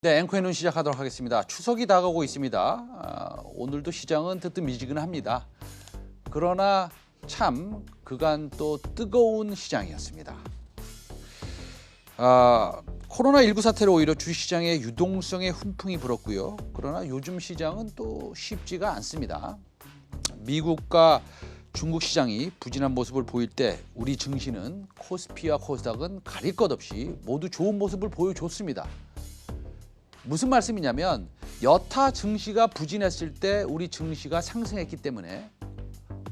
네, 앵커의 눈 시작하도록 하겠습니다. 추석이 다가오고 있습니다. 오늘도 시장은 뜨뜻미지근합니다. 그러나 참 그간 또 뜨거운 시장이었습니다. 코로나19 사태로 오히려 주식시장의 유동성에 훈풍이 불었고요. 그러나 요즘 시장은 또 쉽지가 않습니다. 미국과 중국 시장이 부진한 모습을 보일 때 우리 증시는 코스피와 코스닥은 가릴 것 없이 모두 좋은 모습을 보여줬습니다. 무슨 말씀이냐면 여타 증시가 부진했을 때 우리 증시가 상승했기 때문에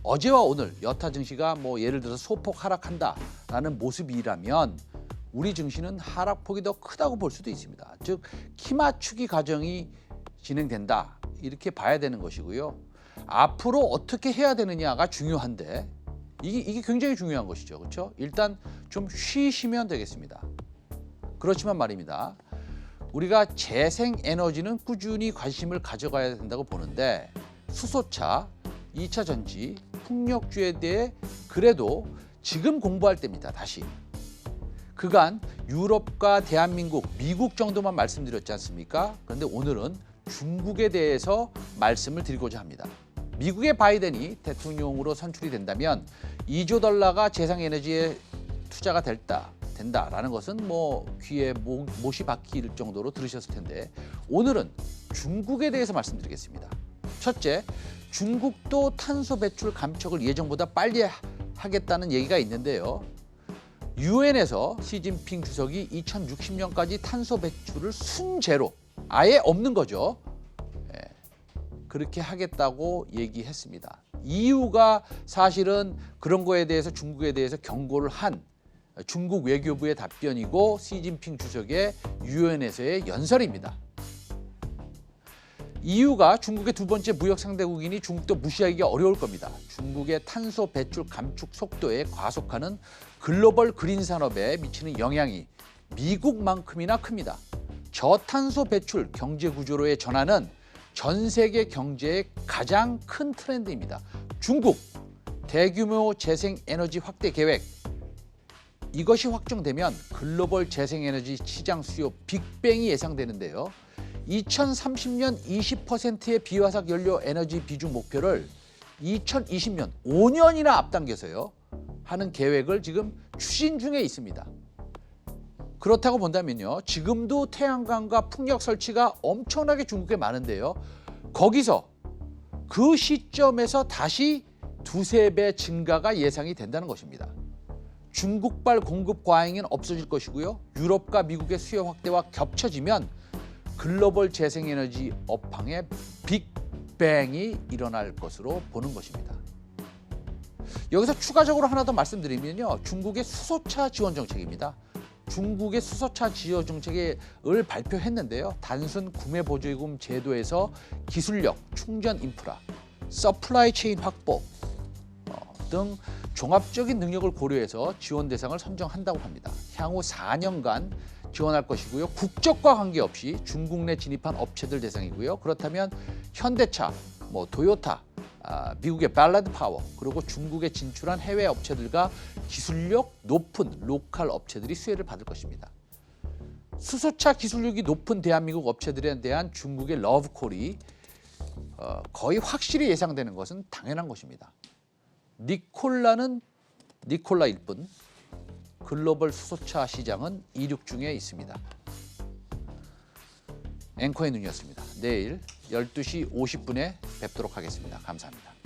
어제와 오늘 여타 증시가 예를 들어서 소폭 하락한다라는 모습이라면 우리 증시는 하락폭이 더 크다고 볼 수도 있습니다. 즉 키 맞추기 과정이 진행된다 이렇게 봐야 되는 것이고요. 앞으로 어떻게 해야 되느냐가 중요한데 이게 굉장히 중요한 것이죠. 그렇죠? 일단 좀 쉬시면 되겠습니다. 그렇지만 말입니다. 우리가 재생에너지는 꾸준히 관심을 가져가야 된다고 보는데 수소차, 2차 전지, 풍력주에 대해 그래도 지금 공부할 때입니다. 다시. 그간 유럽과 대한민국, 미국 정도만 말씀드렸지 않습니까? 그런데 오늘은 중국에 대해서 말씀을 드리고자 합니다. 미국의 바이든이 대통령으로 선출이 된다면 2조 달러가 재생에너지에 투자가 된다라는 것은 귀에 못이 박힐 정도로 들으셨을 텐데 오늘은 중국에 대해서 말씀드리겠습니다. 첫째, 중국도 탄소 배출 감축을 예정보다 빨리 하겠다는 얘기가 있는데요. 유엔에서 시진핑 주석이 2060년까지 탄소 배출을 순제로 아예 없는 거죠. 그렇게 하겠다고 얘기했습니다. 이유가 사실은 그런 거에 대해서 중국에 대해서 경고를 한 중국 외교부의 답변이고 시진핑 주석의 유엔에서의 연설입니다. EU가 중국의 두 번째 무역 상대국이니 중국도 무시하기가 어려울 겁니다. 중국의 탄소 배출 감축 속도에 과속하는 글로벌 그린 산업에 미치는 영향이 미국만큼이나 큽니다. 저탄소 배출 경제 구조로의 전환은 전 세계 경제의 가장 큰 트렌드입니다. 중국 대규모 재생에너지 확대 계획 이것이 확정되면 글로벌 재생에너지 시장 수요 빅뱅이 예상되는데요. 2030년 20%의 비화석 연료 에너지 비중 목표를 2020년 5년이나 앞당겨서요 하는 계획을 지금 추진 중에 있습니다. 그렇다고 본다면요. 지금도 태양광과 풍력 설치가 엄청나게 중국에 많은데요. 거기서 그 시점에서 다시 두세 배 증가가 예상이 된다는 것입니다. 중국발 공급 과잉은 없어질 것이고요. 유럽과 미국의 수요 확대와 겹쳐지면 글로벌 재생에너지 업황의 빅뱅이 일어날 것으로 보는 것입니다. 여기서 추가적으로 하나 더 말씀드리면요. 중국의 수소차 지원 정책입니다. 중국의 수소차 지원 정책을 발표했는데요. 단순 구매 보조금 제도에서 기술력, 충전 인프라, 서플라이 체인 확보 등 종합적인 능력을 고려해서 지원 대상을 선정한다고 합니다. 향후 4년간 지원할 것이고요. 국적과 관계없이 중국 내 진입한 업체들 대상이고요. 그렇다면 현대차, 도요타, 미국의 발라드 파워, 그리고 중국에 진출한 해외 업체들과 기술력 높은 로컬 업체들이 수혜를 받을 것입니다. 수소차 기술력이 높은 대한민국 업체들에 대한 중국의 러브콜이 거의 확실히 예상되는 것은 당연한 것입니다. 니콜라는 니콜라일 뿐 글로벌 수소차 시장은 이륙 중에 있습니다. 앵커의 눈이었습니다. 내일 12시 50분에 뵙도록 하겠습니다. 감사합니다.